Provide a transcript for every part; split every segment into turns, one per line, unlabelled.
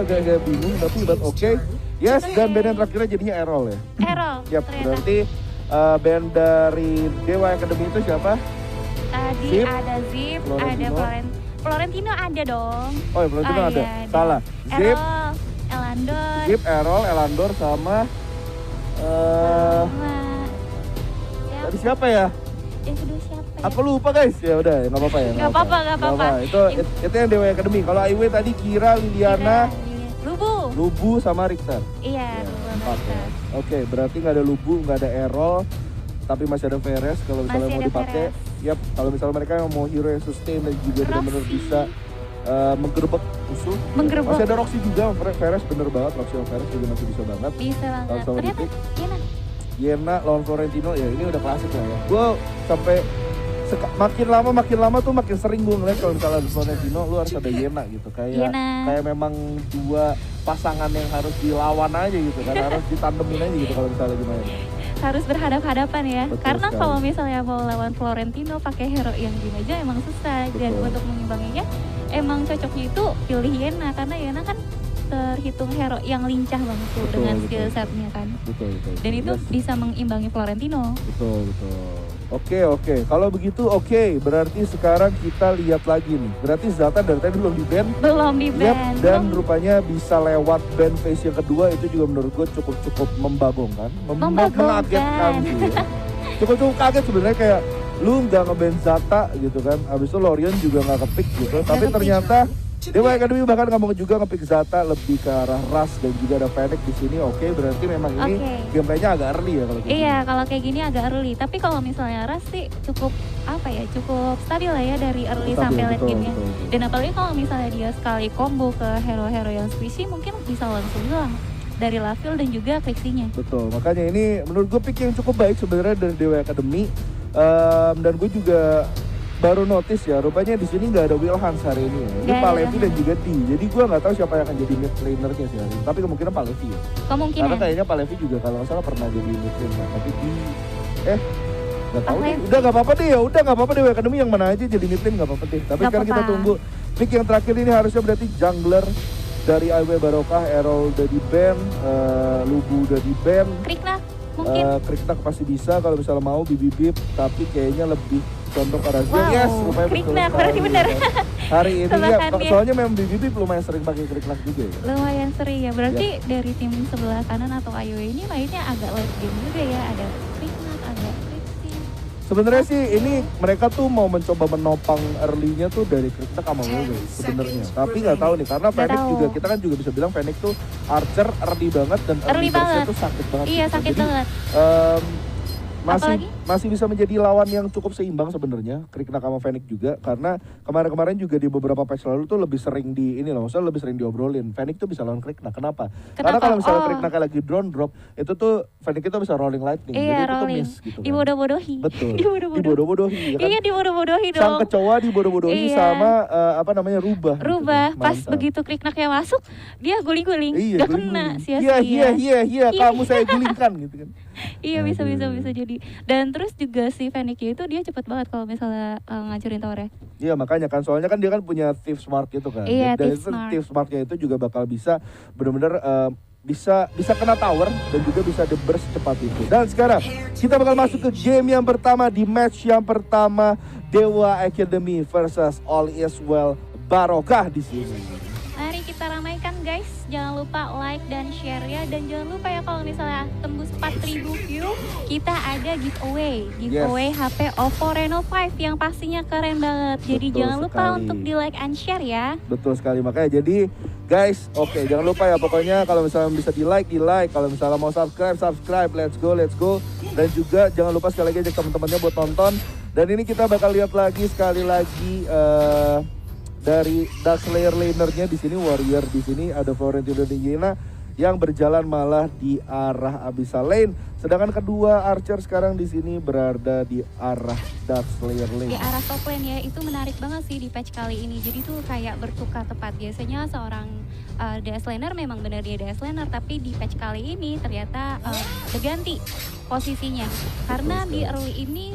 agak bingung tapi oke. Yes, dan band yang terakhirnya jadinya Errol ya.
Errol.
Yap,
ternyata.
berarti band dari Dewa Academy itu siapa?
Tadi
Zip,
ada Zip,
Florentino.
ada Florentino ada dong.
Oh ya, Florentino ada.
Iya,
Salah. Zip,
Errol, Elandor.
Zip, Errol, Elandor sama
Sama
tadi siapa ya?
yang kedua siapa ya?
Aku lupa guys. Ya udah, nggak apa-apa ya.
Nggak apa-apa.
Itu yang Dewa Academy. Kalau IW tadi Kira, Liliana,
Lubu.
Lubu sama Richter.
Iya,
Ya,
Lubu sama
4 ya.
Richter.
Oke, berarti nggak ada Lubu, nggak ada Errol, tapi masih ada Veres kalau misalnya
Masih
mau
ada
dipakai.
Veres.
Yap, kalau misalnya mereka yang mau hero yang sustain dan juga benar-benar
Roxy.
bisa menggerebek musuh.
Menggerebek.
Masih ada Roxy juga, Veres bener banget, Roxy sama Veres juga masih bisa banget.
Bisa
Kalau
banget.
sama
Ternyata
Ditik.
Yena.
Yena lawan Florentino ya ini udah klasik lah ya. Gue sampai makin lama tuh makin sering gue ngeliat kalau misalnya ada Florentino lu harus ada Yena gitu kayak memang dua pasangan yang harus dilawan aja gitu kan harus ditandemin aja gitu kalau misalnya gimana.
Harus berhadap-hadapan ya.
Betul
Karena
sekali.
kalau misalnya mau lawan Florentino pakai hero yang gini aja emang susah. Dan
Betul.
untuk mengimbanginya emang cocoknya itu pilih Yena karena Yena kan terhitung hero yang lincah banget tuh
Betul,
dengan
betul.
skill setnya kan.
Betul.
Dan itu
Yes.
bisa mengimbangi Florentino.
Betul. Oke. Kalau begitu oke. Berarti sekarang kita lihat lagi nih. Berarti Zlatan dari tadi belum di ban.
Belum di
Yap,
ban.
dan rupanya bisa lewat band phase yang kedua itu juga menurut gue cukup membagongkan, mengagetkan sih. Ya. Cukup kaget sebenarnya kayak lu nggak ngeband Zata gitu kan, abis itu Lorion juga nggak kepick gitu, tapi
kepick.
ternyata Dewa Academy bahkan nggak mau juga ngepick Zata lebih ke arah Ras dan juga ada Fennec di sini. Oke, berarti memang ini
Oke.
gameplaynya agak early ya kalau kayak
Iya,
gini.
kalau kayak gini agak early. Tapi kalau misalnya Ras sih cukup cukup stabil lah ya dari early
Stabil,
sampai late
betul,
game-nya.
betul.
Dan apalagi kalau misalnya dia sekali combo ke hero-hero yang squishy mungkin bisa langsung hilang dari Laville dan juga Trixie-nya.
Betul, makanya ini menurut gue pick yang cukup baik sebenarnya dari Dewa Academy. Dan gue juga baru notice ya, rupanya di sini nggak ada Will Hans hari ini ya. Ini
Nggak
Pak
ada.
Levi dan juga D. Jadi gue nggak tahu siapa yang akan jadi mid laner-nya sih hari ini. Tapi kemungkinan Pak Levi ya. Karena
Kemungkinan.
kayaknya Pak Levi juga kalau nggak salah pernah jadi mid laner. Tapi di nggak tahu
Pak
deh.
Levi.
Udah nggak apa-apa deh ya. Udah nggak apa-apa Dewa Academy yang mana aja jadi mid lane nggak apa-apa deh. Tapi
Nggak
sekarang kita
apa-apa.
tunggu pick yang terakhir ini harusnya berarti jungler dari IW Barokah, Errol udah di ban, Lubu udah di ban.
Krikna mungkin.
Kriknak pasti bisa kalau misalnya mau bibip, tapi kayaknya lebih condong ke arah Zen.
Wow,
Yes, rupanya betul
Kriknak,
sekali,
berarti benar.
ya. Hari ini ya,
Tebakannya.
soalnya memang bibip lumayan sering pakai Kriknak juga ya.
Lumayan sering ya. Berarti dari tim sebelah kanan atau Ayo ini mainnya agak late game juga ya. Ada Kriknak, ada Trixie.
Sebenarnya sih ini mereka tuh mau mencoba menopang early-nya tuh dari Kriknak sama Wewe sebenarnya. Tapi nggak tahu nih karena Fennec
tahu.
juga kita kan juga bisa bilang Fennec tuh Archer early banget dan
Early
burst-nya
banget.
tuh sakit banget.
Iya,
gitu.
sakit
Jadi,
banget.
masih
Apalagi?
masih bisa menjadi lawan yang cukup seimbang sebenarnya Kriknak sama Fennec juga karena kemarin-kemarin juga di beberapa patch lalu tuh lebih sering di ini loh, maksudnya lebih sering diobrolin. Fennec tuh bisa lawan Kriknak. Kenapa? Karena kalau misalnya
Oh.
Kriknak lagi drone drop, itu tuh Fennec itu bisa rolling lightning. Jadi
Iya,
itu tuh
rolling.
miss gitu kan.
Dibodoh-bodohi.
Betul.
Dibodoh-bodohi.
Dibodoh-bodohi ya kan.
Iya, dibodoh-bodohi dong.
Sang kecoa dibodoh-bodohi
Iya.
sama rubah. gitu
Rubah
kan.
pas
Mantap.
begitu Kriknaknya masuk dia guling-guling
Iya,
gak kena
guling-guling.
sia-sia.
Iya, kamu saya gulingkan gitu kan.
Iya bisa
Aduh.
jadi. Dan terus juga si Fennec itu dia cepet banget kalau misalnya ngancurin towernya.
Iya makanya kan soalnya kan dia kan punya thief smart gitu kan.
Iya,
Dan
thief
itu
smart.
thief smartnya itu juga bakal bisa benar-benar bisa kena tower dan juga bisa di burst cepat itu. Dan sekarang kita bakal masuk ke game yang pertama di match yang pertama Dewa Academy versus All Is Well Barokah di sini.
Mari kita ramaikan guys. Jangan lupa like dan share ya. Dan jangan lupa ya kalau misalnya tembus 4.000 view, kita ada giveaway. Giveaway HP Oppo Reno 5 yang pastinya keren banget. Jadi
Betul
jangan lupa
sekali.
untuk di like and share ya.
Betul sekali, makanya jadi guys, oke jangan lupa ya pokoknya kalau misalnya bisa di like, kalau misalnya mau subscribe, let's go. Dan juga jangan lupa sekali lagi ajak teman-temannya buat nonton. Dan ini kita bakal lihat lagi sekali lagi dari Dark Slayer lanernya di sini, Warrior di sini ada Florentino dan Yena yang berjalan malah di arah Abyssal lane, sedangkan kedua Archer sekarang di sini berada di arah Dark Slayer lane.
Di arah top lane ya, itu menarik banget sih di patch kali ini. Jadi tuh kayak bertukar tepat. Biasanya seorang DS laner memang benar dia DS laner, tapi di patch kali ini ternyata berganti posisinya. Karena di early ini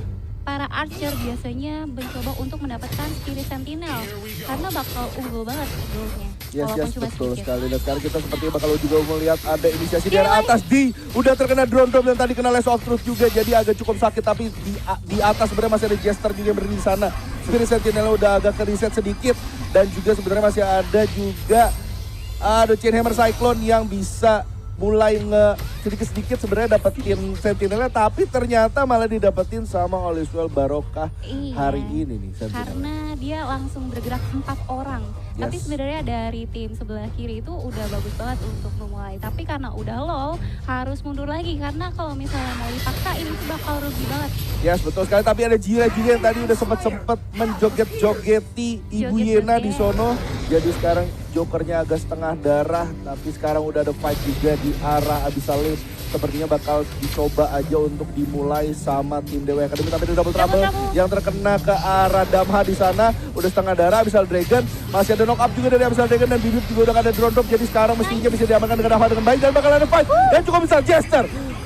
para archer biasanya mencoba untuk mendapatkan Spirit Sentinel karena bakal unggul banget goalnya.
Yes,
Walaupun
yes,
cuma
betul
sedikit.
sekali. Dan sekarang kita seperti bakal juga melihat ada inisiasi dari atas. Udah terkena drone drop dan tadi kena Lash of Truth juga, jadi agak cukup sakit. Tapi di atas sebenarnya masih ada Jester juga yang berdiri di sana. Spirit Sentinel udah agak ke-reset sedikit. Dan juga sebenarnya masih ada juga Chainhammer Cyclone yang bisa mulai sedikit-sedikit sebenarnya dapetin Sentinelnya, tapi ternyata malah didapetin sama Oliswell Barokah hari ini nih Sentinelnya.
Karena dia langsung bergerak 4 orang.
Yes.
Tapi sebenarnya dari tim sebelah kiri itu udah bagus banget untuk memulai. Tapi karena udah low harus mundur lagi karena kalau misalnya mau dipaksain itu bakal rugi banget.
Yes, betul sekali. Tapi ada Jira juga yang tadi udah sempet menjoget-jogeti Ibu Yena di sono. Jadi sekarang Jokernya agak setengah darah, tapi sekarang udah ada fight juga di arah Abyssal Lane. Sepertinya bakal dicoba aja untuk dimulai sama tim Dewa Academy, tapi ada double trouble yang terkena ke arah Damha di sana. Udah setengah darah Abyssal Dragon, masih ada knock up juga dari Abyssal Dragon dan Bibip juga udah ada drone drop. Jadi sekarang mestinya bisa diamankan dengan Damha dengan baik dan bakal ada fight. Dan cukup bisa Jester,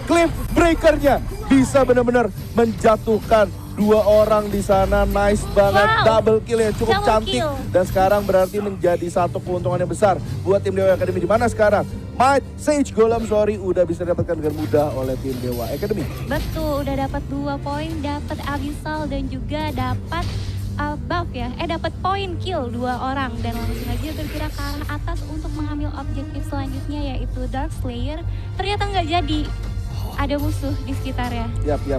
Cliff Breaker-nya bisa benar-benar menjatuhkan 2 orang di sana. Nice banget, double kill yang cukup cantik. Dan sekarang berarti menjadi satu keuntungan yang besar buat tim Dewa Academy. Di mana sekarang Might Sage Golem udah bisa didapatkan dengan mudah oleh tim Dewa Academy.
Betul, udah dapat 2 poin, dapat Abyssal dan juga dapat buff ya. Dapat poin kill 2 orang dan langsung aja bergerak ke arah atas untuk mengambil objektif selanjutnya yaitu Dark Slayer. Ternyata nggak jadi. Ada musuh di sekitarnya.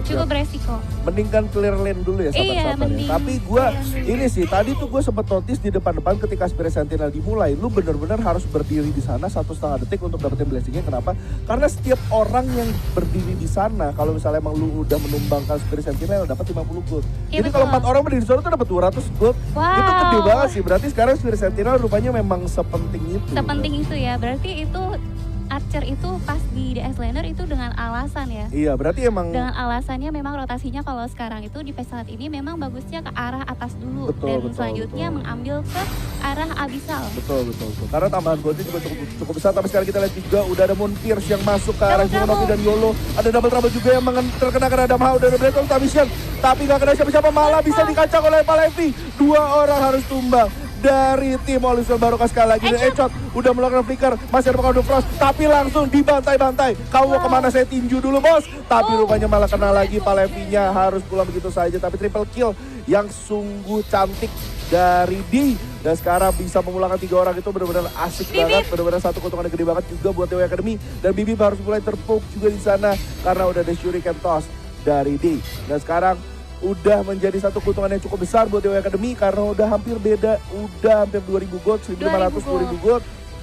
Cukup beresiko.
Mending kan clear lane dulu ya sahabat-sahabat ya. Tapi gue ini sih tadi tuh gue sempat notice di depan-depan ketika Spirit Sentinel dimulai, lu bener-bener harus berdiri di sana 1,5 detik untuk dapetin blessingnya. Kenapa? Karena setiap orang yang berdiri di sana, kalau misalnya emang lu udah menumbangkan Spirit Sentinel dapat 50 gold. Jadi kalau 4 orang berdiri di sana tuh dapat 200 gold.
Wow.
Itu gede banget sih. Berarti sekarang Spirit Sentinel rupanya memang sepenting itu.
Sepenting itu ya. Berarti itu Archer itu pas di DS Laner itu dengan alasan ya.
Iya, berarti emang
dengan alasannya memang rotasinya kalau sekarang itu di phase saat ini memang bagusnya ke arah atas dulu dan selanjutnya mengambil ke arah Abyssal.
Betul. Karena tambahan goldnya juga cukup besar. Tapi sekarang kita lihat juga udah ada Moon Pierce yang masuk ke arah Shimonoki dan Yolo. Ada double trouble juga yang terkena karena Damha udah ada Blade of Mission. Tapi gak kena siapa-siapa, malah bisa dikacak oleh Palevi. 2 orang harus tumbang dari tim Oliswell Barokah sekali lagi. Dan Echot udah melakukan flicker, masih ada Pekaudo Frost, tapi langsung dibantai-bantai. Kau mau kemana, saya tinju dulu bos. Tapi rupanya malah kena lagi, Palevinya harus pulang begitu saja. Tapi triple kill yang sungguh cantik dari D. Dan sekarang bisa memulangkan 3 orang itu benar-benar asik banget. Benar-benar satu keuntungan yang gede banget juga buat Dewa Academy. Dan Bibi harus mulai terpuk juga di sana karena udah ada Shuriken Toss dari D. Dan sekarang udah menjadi satu keuntungan yang cukup besar buat Dewa Academy karena udah hampir beda, udah hampir 2000 gold, 1500, 2000 gold.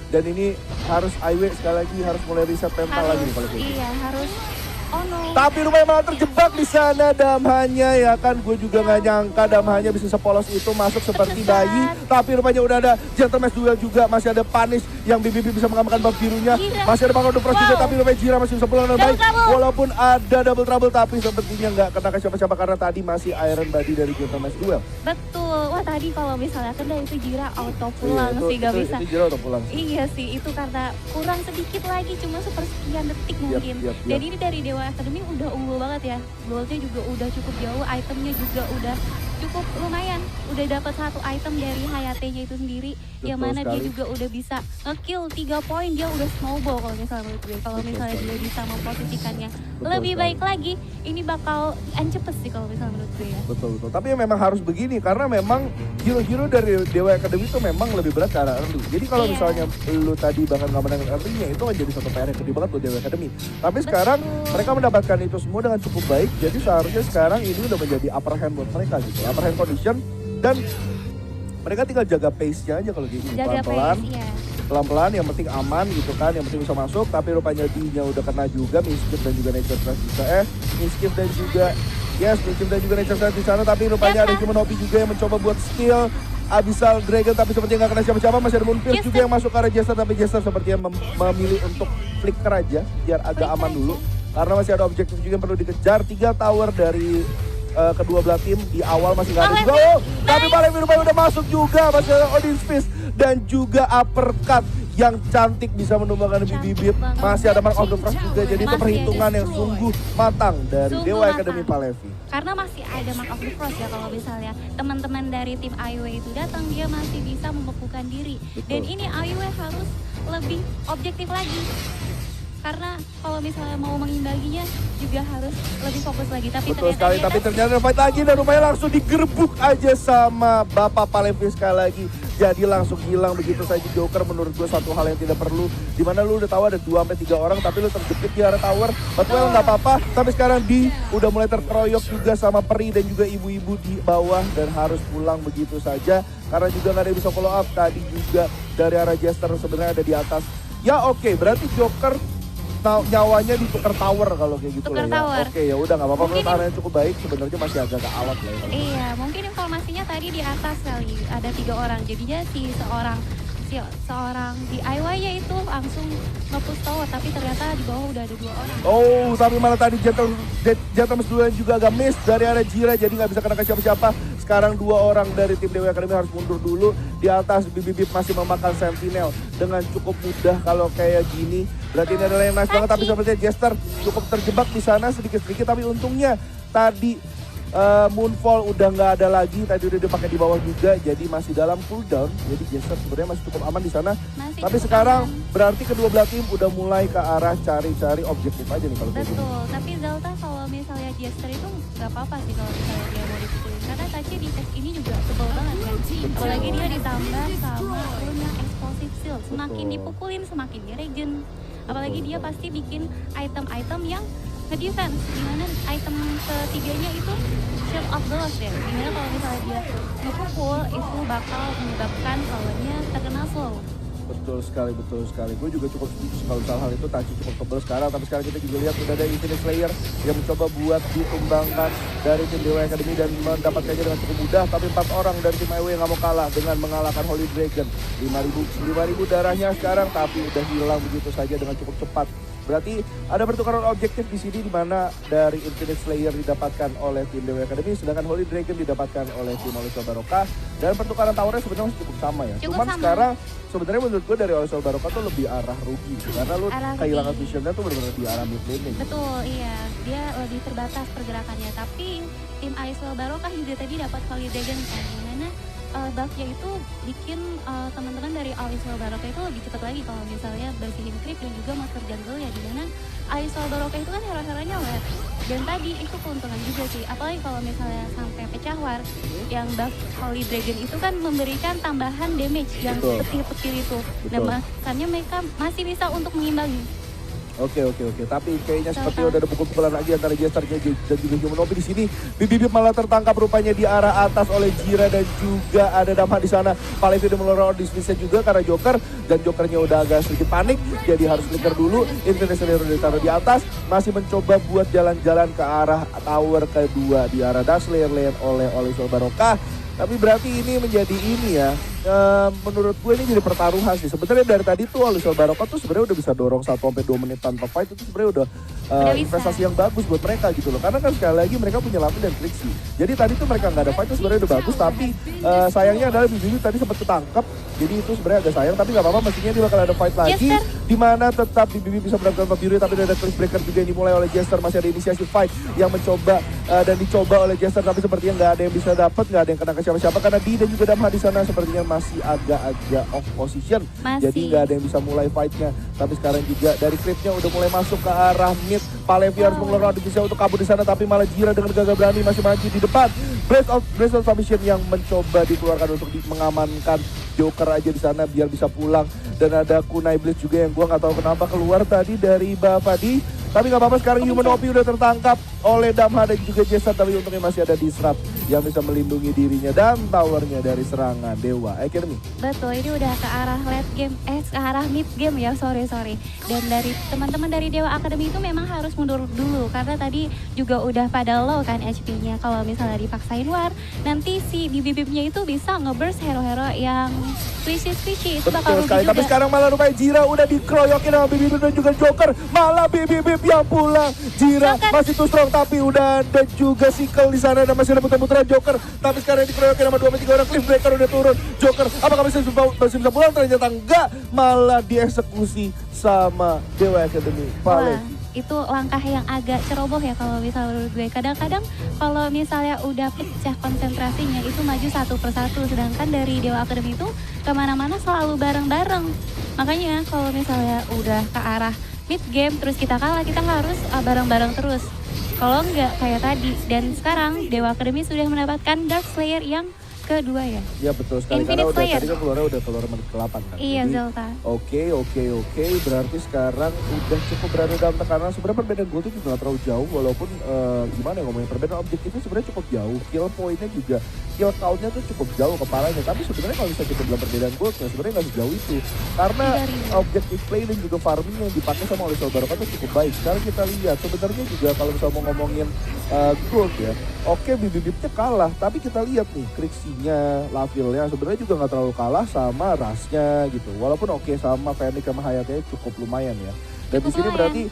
Dan ini harus IW sekali lagi, harus mulai reset mental lagi nih kalau gitu.
Iya, harus. Oh no.
Tapi rupanya malah terjebak di sana Damhanya ya kan. Gue juga nggak nyangka Damhanya bisa sepolos itu masuk seperti bayi. Tapi rupanya udah ada Gentleman's Duel juga. Masih ada Punish yang Bibi bisa mengamankan buff birunya. Masih ada Pekaudo Frost juga. Tapi rupanya Jira masih bisa pulang dengan baik. Walaupun ada double trouble tapi sepertinya nggak kena ke siapa-siapa karena tadi masih Iron Body dari Gentleman's Duel.
Betul. Wah tadi kalau misalnya kena itu Jira auto pulang sih gak bisa.
Itu Jira auto pulang sih.
Iya sih, itu karena kurang sedikit lagi, cuma sepersekian detik mungkin. Dan ini dari Dewa Academy udah unggul banget ya. Goldnya juga udah cukup jauh, itemnya juga udah cukup lumayan. Udah dapat 1 item dari Hayate-nya itu sendiri. Yang mana dia juga udah bisa nge-kill 3 poin, dia udah snowball kalau misalnya menurut gue. Kalau misalnya dia bisa memposisikannya lebih baik lagi, ini bakal cepet sih kalau misalnya menurut gue ya.
Betul. Tapi ya memang harus begini karena memang hero-hero dari Dewa Academy itu memang lebih berat ke arah early. Jadi kalau misalnya lu tadi bahkan nggak menang early-nya itu akan jadi satu PR yang gede banget buat Dewa Academy. Tapi sekarang mereka mendapatkan itu semua dengan cukup baik. Jadi seharusnya sekarang ini udah menjadi upper hand buat mereka gitu. Upper hand condition dan mereka tinggal jaga pace-nya aja kalau gini. Pelan-pelan. Pelan-pelan, yang penting aman gitu kan, yang penting bisa masuk. Tapi rupanya D-nya udah kena juga, Mischief dan juga Nature Stress juga. Mischief dan juga Mischief dan juga Nature Stress di sana. Tapi rupanya ada Shimonobi juga yang mencoba buat steal Abyssal Dragon, tapi sepertinya nggak kena siapa-siapa. Masih ada Moon Pierce juga yang masuk ke arah Jester, tapi Jester sepertinya memilih untuk flicker aja biar agak aman dulu. Karena masih ada objektif juga yang perlu dikejar. 3 tower dari kedua belah tim di awal masih nggak ada juga. Tapi Palevi rupanya udah masuk juga. Masih ada Odin's Fist dan juga uppercut yang cantik bisa menumbangkan bibit.
banget.
Masih ada Mark of the Frost juga, jadi itu
Masih
perhitungan
ada.
yang sungguh matang dari
Sungguh
Dewa
matang.
Academy Palevi.
Karena masih ada Mark of the Frost ya, kalau misalnya teman-teman dari tim IW itu datang, dia masih bisa membekukan diri.
Betul.
Dan ini IW harus lebih objektif lagi. Karena kalau misalnya mau mengimbanginya juga harus lebih fokus lagi. Tapi
Betul
ternyata
sekali,
dia
tapi ternyata ada fight lagi dan rupanya langsung digerebuk aja sama Bapak Palevi sekali lagi. Jadi langsung hilang begitu saja Joker, menurut gue satu hal yang tidak perlu. Dimana lu udah tahu ada 2-3 orang tapi lu terjepit di area tower. Betul nggak apa-apa, tapi sekarang udah mulai terkeroyok juga sama Peri dan juga ibu-ibu di bawah dan harus pulang begitu saja. Karena juga nggak ada yang bisa follow up, tadi juga dari arah Jester sebenarnya ada di atas. Ya oke, berarti Joker nyawanya ditukar tower kalau kayak gitu
Tukar
lah ya.
tower.
Oke ya udah nggak apa-apa,
Mungkin-
pertahanannya cukup baik, sebenarnya masih agak awet lah ya.
Iya, mungkin informasinya tadi di atas kali ada 3 orang. Jadinya seorang di IY-nya itu langsung nge-push tower, tapi ternyata di bawah udah ada 2 orang.
Oh, tapi malah tadi Gentleman's duluan juga agak miss dari area Jira, jadi nggak bisa kena ke siapa-siapa. Sekarang 2 orang dari tim Dewa Academy harus mundur dulu. Di atas Bibip masih memakan Sentinel dengan cukup mudah kalau kayak gini. Berarti ini adalah yang nice banget, tapi sepertinya Jester cukup terjebak di sana sedikit-sedikit. Tapi untungnya tadi Moonfall udah nggak ada lagi, tadi udah dipakai di bawah juga, jadi masih dalam cooldown. Jadi Jester sebenarnya masih cukup aman di sana.
Masih
Tapi
cukup
sekarang
aman.
berarti kedua belah tim udah mulai ke arah cari-cari objektif aja nih kalau kayak gini.
Betul, tapi Zelta kalau misalnya Jester itu nggak apa-apa sih kalau misalnya dia mau dipukulin. Karena Tachi di test ini juga tebal banget kan. Apalagi dia ditambah sama rune yang explosive shield. Semakin
Betul.
dipukulin semakin dia regen. Apalagi dia pasti bikin item-item yang nge-defense. Dimana item ketiganya itu Shield of the Lost ya. Dimana kalau misalnya dia ngepukul itu bakal menyebabkan lawannya terkena slow.
Betul sekali. Gue juga cukup setuju kalau soal hal itu. Tachi cukup tebal sekarang, tapi sekarang kita juga lihat udah ada Infinite Slayer yang mencoba buat ditumbangkan dari tim Dewa Academy dan mendapatkannya dengan cukup mudah. Tapi 4 orang dari tim IW yang nggak mau kalah dengan mengalahkan Holy Dragon. 5.000 darahnya sekarang, tapi udah hilang begitu saja dengan cukup cepat. Berarti ada pertukaran objektif di sini, di mana dari Infinite Slayer didapatkan oleh tim Dewa Academy, sedangkan Holy Dragon didapatkan oleh tim Olisol Barokah. Dan pertukaran towernya sebenarnya cukup sama ya.
Cukup
Cuman
sama.
sekarang sebenarnya menurut gue dari Olisol Barokah tuh lebih arah rugi, karena lu
Arah rugi.
kehilangan visionnya tuh benar-benar di arah mid lane.
Betul, iya. Dia lebih terbatas pergerakannya. Tapi tim Aiswell Barokah juga tadi dapat Holy Dragon kan. Dimana buffnya itu bikin teman-teman dari Aiswell Barokah itu lebih cepat lagi kalau misalnya bersihin creep dan juga monster jungle ya. Dimana Aiswell Barokah itu kan hero-heronya web. Dan tadi itu keuntungan juga sih. Apalagi kalau misalnya sampai pecah war. Yang buff Holy Dragon itu kan memberikan tambahan damage yang
Betul.
petir-petir itu.
Betul.
Dan makanya mereka masih bisa untuk mengimbangi.
Oke. Tapi kayaknya seperti udah ada pukul-pukulan lagi antara Jesternya dan juga Human Obi di sini. Bibip malah tertangkap rupanya di arah atas oleh Jira dan juga ada Damha di sana. Palevi udah mengeluarkan dismiss juga karena Joker, dan Jokernya udah agak sedikit panik, jadi harus flicker dulu. Infinite Slayer udah ditaruh di atas, masih mencoba buat jalan-jalan ke arah tower kedua di arah Dash Layer oleh Olisol Barokah. Tapi berarti ini menjadi ini ya, menurut gue ini jadi pertaruhan sih. Sebenarnya dari tadi tuh Olisol Barokah tuh sebenarnya udah bisa dorong 1-2 menit tanpa fight, itu sebenarnya udah
Udah bisa.
investasi yang bagus buat mereka gitu loh. Karena kan sekali lagi mereka punya Lamin dan Trixie. Jadi tadi tuh mereka nggak ada fight tuh sebenarnya udah bagus, tapi sayangnya adalah Bibi tadi sempat ketangkep. Jadi itu sebenarnya agak sayang, tapi nggak apa-apa, mestinya dia bakal ada fight lagi.
Jester.
Di mana tetap Bibi bisa mendapatkan Fabiri, tapi ada Cliff Breaker juga yang dimulai oleh Jester. Masih ada inisiasi fight yang mencoba dan dicoba oleh Jester, tapi sepertinya nggak ada yang bisa dapat, nggak ada yang kena ke siapa-siapa karena Di dan juga Damha di sana sepertinya masih agak-agak off position.
Masih.
Jadi nggak ada yang bisa mulai fightnya. Tapi sekarang juga dari clipnya udah mulai masuk ke arah mid. Palevi harus mengeluarkan bisa untuk kabur di sana, tapi malah Jira dengan gagah berani masih maju di depan. Blaze of Submission yang mencoba dikeluarkan untuk mengamankan Joker aja di sana biar bisa pulang. Dan ada Kunai Blitz juga yang gua nggak tahu kenapa keluar tadi dari Bapadi. Tapi nggak apa-apa, sekarang Human OP udah tertangkap oleh Damha dan juga Jester, tapi untungnya masih ada Disrupt yang bisa melindungi dirinya dan towernya dari serangan Dewa Academy.
Betul, ini udah ke arah late game, ke arah mid game ya, sorry. Dan dari teman-teman dari Dewa Academy itu memang harus mundur dulu, karena tadi juga udah pada low kan HP-nya. Kalau misalnya dipaksain war, nanti si bibip-bibipnya itu bisa ngeburst hero-hero yang squishy, itu bakal
Betul
rugi
sekali,
juga.
tapi sekarang malah rupanya Jira udah dikeroyokin sama Bibip dan juga Joker. Malah Bibip yang pulang. Jira
Joker.
masih too strong, tapi udah ada juga Sickle di sana dan masih ada putar-putar melawan Joker. Tapi sekarang dikeroyokin sama 2-3 orang. Cliff Breaker udah turun. Joker apakah masih bisa pulang? Ternyata enggak. Malah dieksekusi sama Dewa Academy.
Wah, itu langkah yang agak ceroboh ya kalau misalnya menurut gue. Kadang-kadang kalau misalnya udah pecah konsentrasinya itu maju satu persatu. Sedangkan dari Dewa Academy itu kemana-mana selalu bareng-bareng. Makanya kalau misalnya udah ke arah mid game terus kita kalah, kita harus bareng-bareng terus. Kalau enggak kayak tadi. Dan sekarang Dewa Academy sudah mendapatkan Dark Slayer yang kedua ya.
Iya betul sekali,
Infinite
karena
Slayer.
tadi kan keluar menit ke-8 kan.
Iya,
Jadi,
Zelta.
Oke, berarti sekarang udah cukup berada dalam tekanan. Sebenarnya perbedaan gol itu juga gak terlalu jauh, walaupun gimana ya ngomongin, perbedaan objektifnya sebenarnya cukup jauh. Kill poinnya juga, kill countnya tuh cukup jauh kepalanya. Tapi sebenarnya kalau misalnya kita bilang perbedaan gol, sebenarnya gak sejauh itu. Karena objektif play dan juga farming yang dipakai sama oleh Barokah tuh cukup baik. Sekarang kita lihat, sebenarnya juga kalau misalnya mau ngomongin gold ya, oke bibit-bibitnya kalah, tapi kita lihat nih Krixi-nya, Laville-nya sebenarnya juga nggak terlalu kalah sama Ras-nya gitu. Walaupun oke sama Fenix sama Hayate cukup lumayan ya. Dan di sini berarti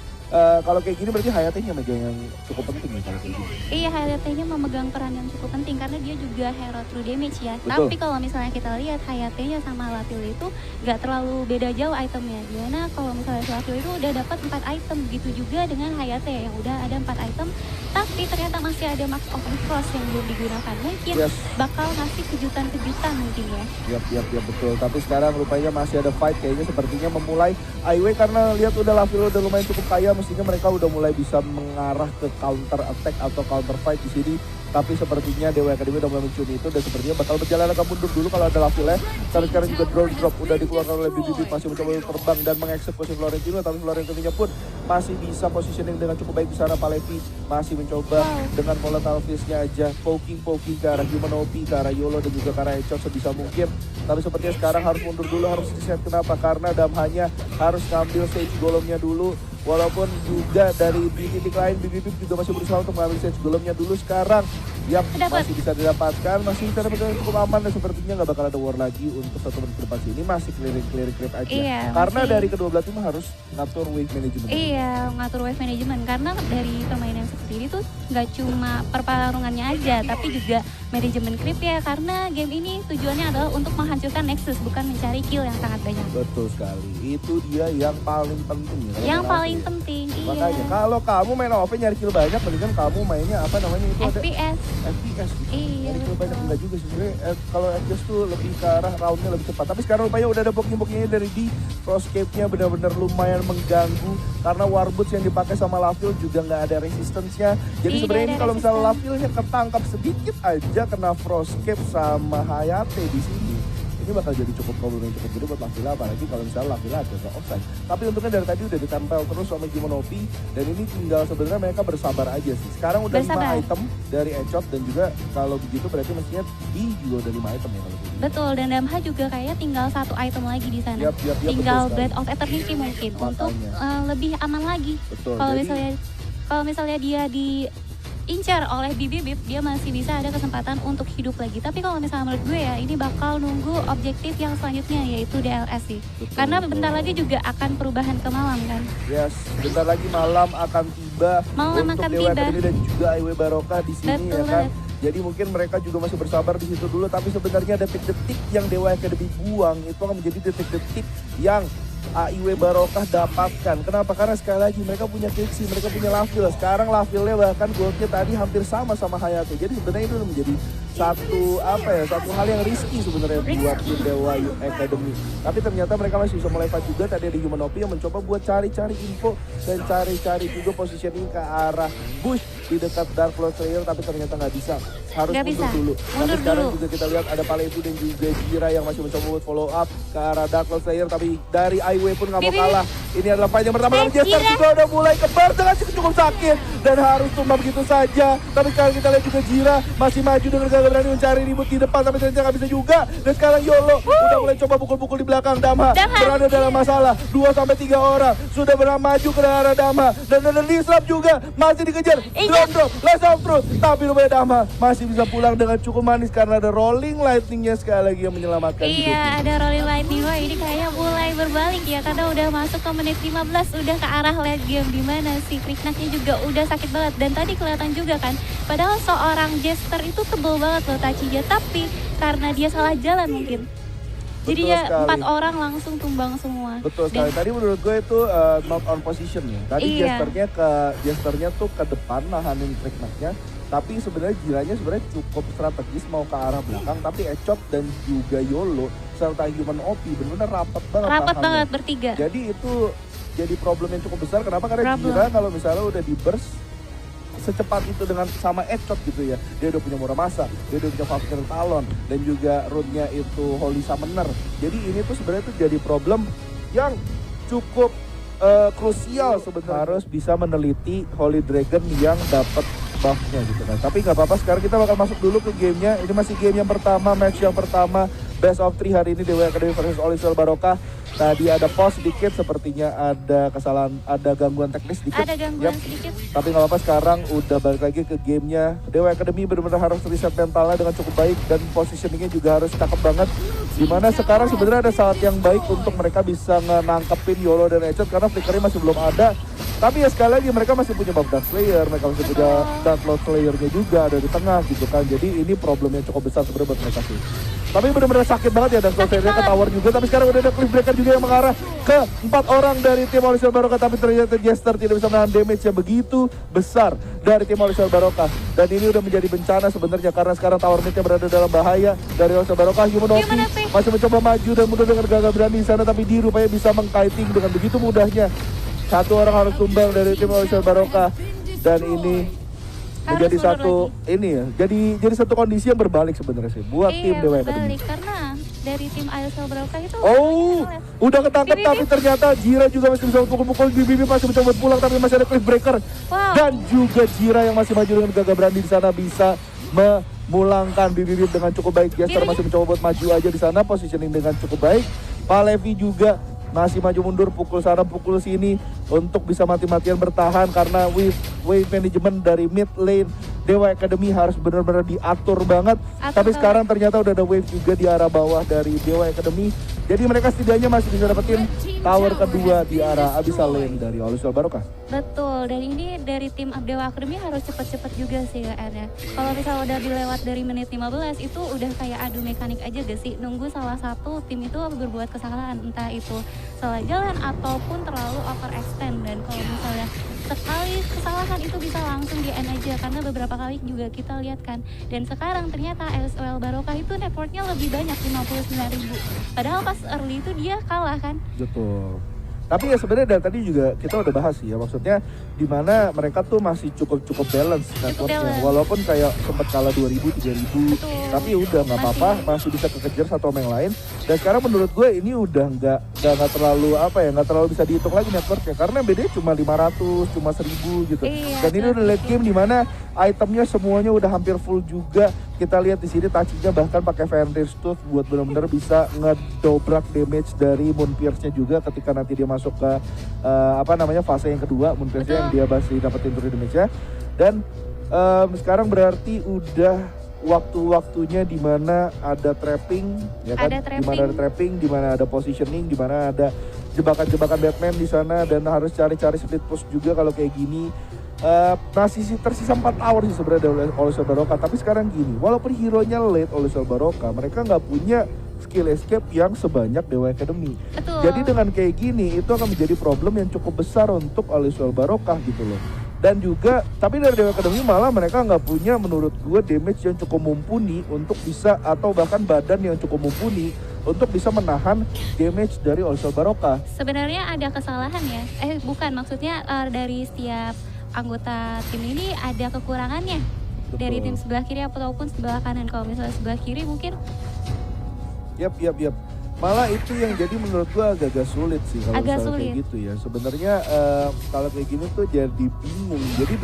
kalau kayak gini berarti Hayate-nya megang yang cukup penting ya kalau kayak gini.
Iya, Hayate-nya memegang peran yang cukup penting karena dia juga hero true damage ya.
Betul.
Tapi kalau misalnya kita lihat Hayate-nya sama Laville itu nggak terlalu beda jauh itemnya. Dimana kalau misalnya Laville itu udah dapat 4 item, begitu juga dengan Hayate yang udah ada 4 item. Tapi ternyata masih ada Max of the Frost yang belum digunakan. Mungkin bakal ngasih kejutan-kejutan mungkin ya.
Yap, betul. Tapi sekarang rupanya masih ada fight, kayaknya sepertinya memulai IW karena lihat udah Laville udah lumayan cukup kaya, mestinya mereka udah mulai bisa mengarah ke counter attack atau counter fight di sini. Tapi sepertinya Dewa Academy udah mulai mencium itu dan sepertinya bakal berjalan agak mundur dulu kalau ada Laville. Tapi sekarang juga drone drop udah dikeluarkan oleh BBB, masih mencoba terbang dan mengeksekusi Florentino, tapi Florentino pun masih bisa positioning dengan cukup baik di sana. Palevi masih mencoba dengan volatile fish-nya aja poking ke arah Humanopi, ke arah Yolo dan juga ke arah Echok sebisa mungkin. Tapi sepertinya sekarang harus mundur dulu, harus reset. Kenapa? Karena Damhanya harus ngambil Sage Golemnya dulu. Walaupun juga dari di titik lain BBB juga masih berusaha untuk mengambil Sage Golemnya dulu sekarang. Yang masih bisa didapatkan, masih bisa dapatkan cukup aman dan sepertinya nggak bakal ada war lagi untuk 1 menit ke depan sini. Masih clearing creep aja.
Iya,
karena
masih.
dari kedua belah tim harus ngatur wave management.
Iya, ngatur wave management karena dari permainan seperti ini tuh nggak cuma pertarungannya aja, tapi juga manajemen creep ya. Karena game ini tujuannya adalah untuk menghancurkan Nexus, bukan mencari kill yang sangat banyak.
Betul sekali, itu dia yang paling penting ya.
Yang paling penting, iya.
Makanya kalau kamu main AoV nyari kill banyak, mendingan kamu mainnya apa namanya itu
FPS.
ada FPS gitu.
Iya,
Nyari kill
betul.
banyak enggak juga sih sebenarnya. Kalau FPS tuh lebih ke arah roundnya lebih cepat. Tapi sekarang rupanya udah ada booking-bookingnya dari di Frostcape-nya, benar-benar lumayan mengganggu karena Warboots yang dipakai sama Laville juga nggak ada resistance-nya. Jadi
Iya,
sebenarnya ini
nggak ada
kalau misalnya
resistance.
Laville-nya ketangkap sedikit aja kena Frostcape sama Hayate di sini, ini bakal jadi cukup problem yang cukup gede buat Laville, apalagi kalau misalnya Laville ada offside. Tapi untungnya dari tadi udah ditempel terus sama Humanopi dan ini tinggal sebenarnya mereka bersabar aja sih. Sekarang udah 5 item dari Echot dan juga kalau begitu berarti mestinya di juga udah 5 item ya kalau begitu.
Betul, dan Damha juga kayaknya tinggal 1 item lagi di sana.
Yap,
Tinggal
betul
Blade
sekali.
of Eternity mungkin untuk
Makanya.
lebih aman lagi.
Betul.
Kalau misalnya dia diincar oleh Bibib, dia masih bisa ada kesempatan untuk hidup lagi. Tapi kalau misalnya menurut gue ya, ini bakal nunggu objektif yang selanjutnya yaitu DLS sih. Karena bentar lagi juga akan perubahan ke malam kan.
Yes, bentar lagi malam akan tiba
Malam
untuk
akan
Dewa
tiba.
Academy dan juga IW Barokah di sini
Betul
ya kan.
banget.
Jadi mungkin mereka juga masih bersabar di situ dulu, tapi sebenarnya detik-detik yang Dewa Academy buang itu akan menjadi detik-detik yang AIW Barokah dapatkan. Kenapa? Karena sekali lagi mereka punya Krixi, mereka punya Laville. Sekarang Laville-nya bahkan goldnya tadi hampir sama Hayate. Jadi sebenarnya itu udah menjadi satu hal yang risky sebenarnya buat tim Dewa Academy. Tapi ternyata mereka masih bisa mulai fight juga. Tadi ada Humanopi yang mencoba buat cari-cari info dan cari-cari juga positioning ke arah bush di dekat Dark Lord Slayer, tapi ternyata nggak bisa. Harus
Nggak
mundur
bisa.
dulu.
Mundur
Tapi sekarang
dulu.
juga kita lihat ada Palevi dan juga Jira yang masih mencoba buat follow up ke arah Dark Lord Slayer, tapi dari IW pun nggak mau
Bibi.
kalah. Ini adalah fight yang pertama, namun Jester
Jira.
juga udah mulai kebar dengan cukup sakit dan harus tumbang begitu saja. Tapi sekarang kita lihat juga Jira masih maju dengan gak berani mencari ribut di depan, tapi ternyata nggak bisa juga. Dan sekarang Yolo udah mulai coba pukul-pukul di belakang. Damha berada dalam masalah. 2-3 orang sudah berani maju ke arah Damha dan disrupt juga masih dikejar. Drop, less of truth. Tapi rupanya Damha masih masih bisa pulang dengan cukup manis karena ada rolling lightning-nya sekali lagi yang menyelamatkan hidupnya.
Iya, ada rolling lightning. Wah, ini kayaknya mulai berbalik ya karena udah masuk ke menit 15 udah ke arah late game di mana si Kriknaknya juga udah sakit banget dan tadi kelihatan juga kan. Padahal seorang Jester itu tebel banget loh tachinya, tapi karena dia salah jalan mungkin. Jadi ya 4 orang langsung tumbang semua.
Betul sekali. Tadi menurut gue itu not on position ya. Tadi
Iya.
Jesternya tuh ke depan nahanin Kriknaknya. Tapi sebenarnya Jiranya sebenarnya cukup strategis mau ke arah belakang, tapi Echop dan juga Yolo serta Human OP benar-benar rapat banget.
Rapat
tahannya.
banget bertiga.
Jadi itu jadi problem yang cukup besar. Kenapa? Karena
Problem.
Jira kalau misalnya udah di burst secepat itu dengan sama Echop gitu ya. Dia udah punya Muramasa, dia udah punya Valkyrie Talon, dan juga rune-nya itu Holy Summoner. Jadi ini tuh sebenarnya tuh jadi problem yang cukup krusial sebenarnya. Harus bisa meneliti Holy Dragon yang dapat buff-nya gitu kan. Tapi nggak apa-apa, sekarang kita bakal masuk dulu ke gamenya. Ini masih game yang pertama, match yang pertama. Best of 3 hari ini Dewa Academy versus Oliver Barokah. Tadi ada pause sedikit, sepertinya ada kesalahan, ada gangguan teknis sedikit.
Ada gangguan
Yap.
sedikit.
Tapi nggak apa-apa, sekarang udah balik lagi ke gamenya. Dewa Academy benar-benar harus reset mentalnya dengan cukup baik dan positioningnya juga harus cakep banget. Dimana sekarang sebenarnya ada saat yang baik untuk mereka bisa nangkepin Yolo dan Echop karena flickernya masih belum ada. Tapi ya sekali lagi mereka masih punya Buff Dark Slayer, mereka masih punya Dark Lord Slayer-nya juga ada di tengah gitu kan. Jadi ini problem yang cukup besar sebenarnya buat mereka sih. Tapi benar-benar sakit banget ya, Dark Lord Slayer-nya ke tower juga. Tapi sekarang udah ada Cliff Breaker juga yang mengarah ke 4 orang dari tim Oliver Barokah. Tapi ternyata Jester tidak bisa menahan damage yang begitu besar dari tim Oliver Barokah. Dan ini udah menjadi bencana sebenarnya karena sekarang tower mid-nya berada dalam bahaya dari Oliver Barokah. Human OP masih mencoba maju dan mudah dengan gagal berani di sana, tapi dia rupanya bisa mengkiting dengan begitu mudahnya. Satu orang harus tumbang dari tim Oliver Barokah dan ini menjadi
mundur
satu ini ya. Jadi satu kondisi yang berbalik sebenarnya sih buat tim Dewa Academy.
Balik karena dari tim Oliver Barokah itu
Udah ketangkep tapi ternyata Jira juga masih bisa pukul-pukul. Bibi masih mencoba pulang tapi masih ada Cliff Breaker.
Wow.
Dan juga Jira yang masih maju dengan gagah berani di sana bisa memulangkan Bibi dengan cukup baik. Jester masih mencoba buat maju aja di sana, positioning dengan cukup baik. Palevi juga masih maju mundur, pukul sana pukul sini untuk bisa mati-matian bertahan karena wave management dari mid lane Dewa Academy harus benar-benar diatur banget. Tapi sekarang ternyata udah ada wave juga di arah bawah dari Dewa Academy. Jadi mereka setidaknya masih bisa dapetin tower kedua di arah Abyssal Lane dari Oliver Barokah.
Betul, dan ini dari tim Dewa Academy harus cepet-cepet juga sih KR-nya. Kalau misalnya udah dilewat dari menit 15 itu udah kayak adu mekanik aja gak sih? Nunggu salah satu tim itu berbuat kesalahan, entah itu salah jalan ataupun terlalu overextend. Dan kalau misalnya sekali kesalahan itu bisa langsung di end aja karena beberapa kali juga kita lihat kan. Dan sekarang ternyata LSOL Barokah itu networknya lebih banyak 59.000. Padahal pas early itu dia kalah kan.
Betul. Tapi ya sebenarnya dari tadi juga kita udah bahas sih ya, maksudnya di mana mereka tuh masih cukup balance networknya, walaupun kayak sempat kalah 2.000, 3.000, tapi ya udah nggak apa-apa, masih bisa kekejar satu sama yang lain. Dan sekarang menurut gue ini udah nggak terlalu nggak terlalu bisa dihitung lagi networknya karena bedanya cuma 500, cuma 1.000 gitu. Dan ini udah late game di mana itemnya semuanya udah hampir full juga. Kita lihat di sini Tachinya bahkan pakai Fenrir Tooth buat benar-benar bisa ngedobrak damage dari Moon Pierce-nya juga ketika nanti dia masuk ke fase yang kedua, Moon Pierce-nya yang dia masih dapetin true damage-nya. Dan sekarang berarti udah waktu-waktunya di mana ada trapping, ya kan? Di mana ada trapping, di mana ada positioning, di mana ada jebakan-jebakan Batman di sana dan harus cari-cari split push juga kalau kayak gini. Masih tersisa 4 tower sih sebenarnya dari Oliver Barokah. Tapi sekarang gini, walaupun hero-nya late Oliver Barokah, mereka nggak punya skill escape yang sebanyak Dewa Academy.
Betul.
Jadi dengan kayak gini itu akan menjadi problem yang cukup besar untuk Oliver Barokah gitu loh. Dan juga, tapi dari Dewa Academy malah mereka nggak punya menurut gue damage yang cukup mumpuni untuk bisa, atau bahkan badan yang cukup mumpuni untuk bisa menahan damage dari Oliver Barokah.
Sebenarnya ada kesalahan ya, bukan, maksudnya dari setiap anggota tim ini ada kekurangannya. Betul. Dari tim sebelah kiri ataupun sebelah kanan. Kalau misalnya sebelah kiri mungkin
Yap. Malah itu yang jadi menurut gua agak sulit sih kalau misalnya kayak gitu ya. Sebenarnya kalau kayak gini tuh jadi bingung. Jadi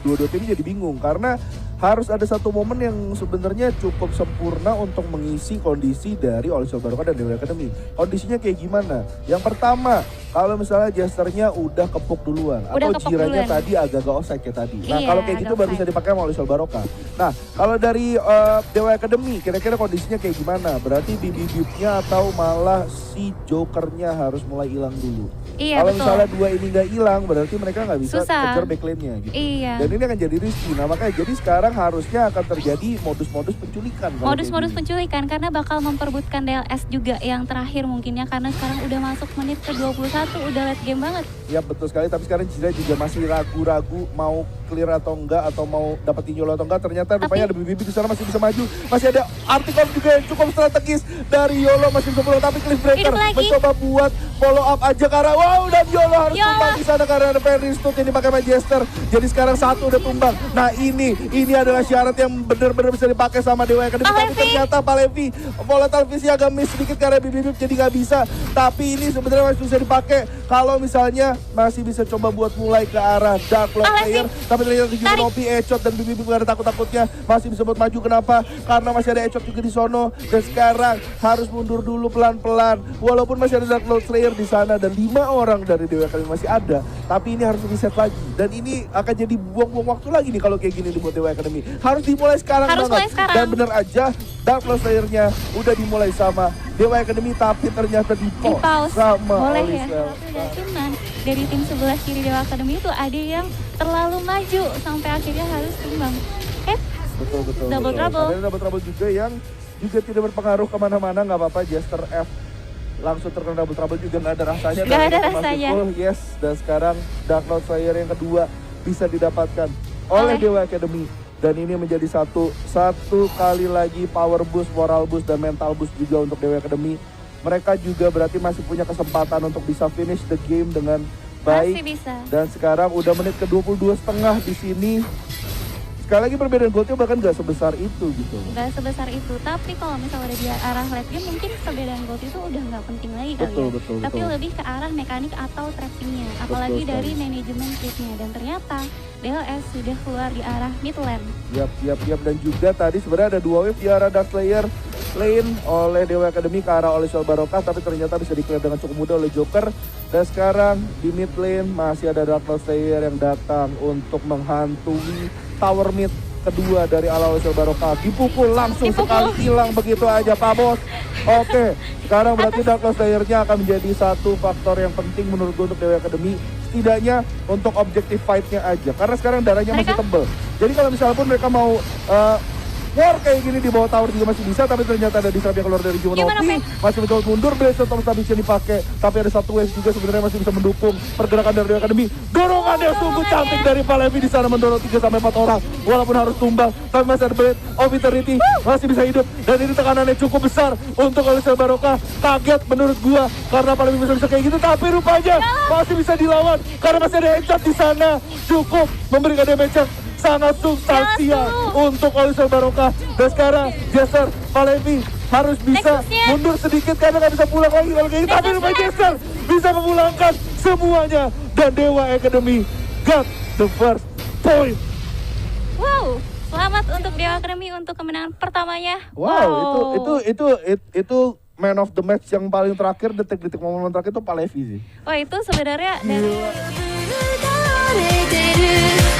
dua tim jadi bingung karena harus ada satu momen yang sebenarnya cukup sempurna untuk mengisi kondisi dari All Star Barokah dan Dewa Academy. Kondisinya kayak gimana? Yang pertama, kalau misalnya Jesternya udah kepuk duluan
Udah
atau
kepuk
Jiranya
duluan.
tadi agak-agak offside kayak tadi. Nah,
Iya,
kalau kayak gitu
agak
baru bisa
offside.
dipakai sama All Star Barokah. Nah, kalau dari Dewa Academy kira-kira kondisinya kayak gimana? Berarti bibit-bibitnya atau malah si Jokernya harus mulai hilang dulu.
Iya,
Kalau
betul.
misalnya dua ini nggak hilang, berarti mereka nggak bisa
Susah.
kejar backline-nya gitu.
Iya.
Dan ini akan jadi risky. Nah makanya jadi sekarang harusnya akan terjadi modus-modus penculikan. kalau
Modus-modus
kayak gini.
penculikan karena bakal memperebutkan DLS juga yang terakhir mungkinnya karena sekarang udah masuk menit ke-21 udah late game banget.
Ya betul sekali, tapi sekarang Jira juga masih ragu-ragu mau clear atau enggak, atau mau dapetin Yolo atau enggak. Ternyata rupanya ada Bibi di sana masih bisa maju. Masih ada Artikon juga yang cukup strategis dari Yolo, masih bisa pulang. Tapi Cliffbreaker
Hidup lagi.
mencoba buat follow up aja karena wow, dan Yolo harus
Yolo.
tumbang di sana karena ada Perry Stut yang dipakai sama Jester. Jadi sekarang satu udah tumbang. Nah ini adalah syarat yang benar-benar bisa dipakai sama Dewa Academy. Tapi
Palevi.
ternyata Palevi volatile Fish agak miss sedikit karena Bibi jadi nggak bisa. Tapi ini sebenarnya masih bisa dipakai kalau misalnya masih bisa coba buat mulai ke arah Dark Lord
Palevi.
Player. Tapi ternyata juga
Tarik.
Nopi, Echot dan Bibi gak ada takut-takutnya masih bisa buat maju. Kenapa? Karena masih ada Echot juga di sono. Dan sekarang harus mundur dulu pelan-pelan. Walaupun masih ada Dark Lord Slayer di sana dan 5 orang dari Dewa Academy masih ada. Tapi ini harus reset lagi. Dan ini akan jadi buang-buang waktu lagi nih kalau kayak gini dibuat Dewa Academy. Harus dimulai sekarang
Harus
banget.
mulai sekarang.
Dan bener aja Dark Lord Slayer-nya udah dimulai sama Dewa Academy, tapi ternyata di
Di pause.
sama
Boleh
Oli
ya.
Sel.
Tapi udah cuman dari tim sebelah kiri Dewa Academy itu ada yang terlalu maju sampai akhirnya harus tumbang.
Betul.
Double trouble.
Ada double trouble juga yang juga tidak berpengaruh kemana-mana, nggak apa-apa. Jester F langsung terkena double trouble juga nggak ada rasanya.
Nggak
Dan
ada
itu masih
rasanya.
full, yes, dan sekarang Dark Lord Slayer yang kedua bisa didapatkan oleh Dewa Academy. Dan ini menjadi satu kali lagi power boost, moral boost, dan mental boost juga untuk Dewa Academy. Mereka juga berarti masih punya kesempatan untuk bisa finish the game dengan baik.
Masih bisa.
Dan sekarang udah menit ke-22 setengah di sini. Sekali lagi perbedaan goldnya bahkan gak sebesar itu gitu.
Gak sebesar itu, tapi kalau misalnya udah di arah late game mungkin perbedaan gold itu udah nggak penting lagi kali ya.
Betul.
Tapi lebih ke arah mekanik atau trappingnya, apalagi
sekali.
dari manajemen creepnya. Dan ternyata DLS sudah keluar di arah mid lane.
Yap. Dan juga tadi sebenarnya ada 2 wave di arah Dark Slayer lane oleh Dewa Academy ke arah oleh Sol Barokah, tapi ternyata bisa di-clear dengan cukup mudah oleh Joker. Dan sekarang di mid lane masih ada Dark Lord Slayer yang datang untuk menghantui tower mid kedua dari ala Sol Barokah. Dipukul langsung sekali hilang begitu aja Pak Bos. Oke, sekarang berarti Dark Lord Slayer-nya akan menjadi satu faktor yang penting menurut gue untuk Dewa Academy. Setidaknya untuk objektif fight-nya aja. Karena sekarang darahnya masih tebel. Jadi kalau misalnya pun mereka mau war kayak gini di bawah tower juga masih bisa, tapi ternyata ada disrupt yang keluar dari Jumonopi.
Gimana,
Masih mencoba mundur, Blazer Tom tak bisa dipakai. Tapi ada satu wave juga sebenarnya masih bisa mendukung pergerakan dari Dewa Academy. Dorongannya sungguh cantik dari Palevi di sana mendorong 3-4 orang. Walaupun harus tumbang, tapi masih ada Blade of Eternity masih bisa hidup. Dan ini tekanannya cukup besar untuk Alisal Barokah. Kaget menurut gua karena Palevi bisa kayak gitu, tapi rupanya masih bisa dilawan karena masih ada headshot di sana. Cukup memberikan damage yang sangat substansial untuk Alisal Barokah. Dan sekarang Jester Palevi harus bisa
Nexusnya.
mundur sedikit karena nggak bisa pulang lagi kalau kayak gitu. Tapi rupanya Jester bisa memulangkan semuanya dan Dewa Academy got the first point.
Wow, selamat untuk Dewa Academy untuk kemenangan pertamanya.
Wow, itu man of the match yang paling terakhir, detik-detik momen terakhir itu Palevi sih.
Wah, itu sebenarnya dari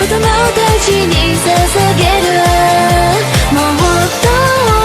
子供たちに捧げるもっと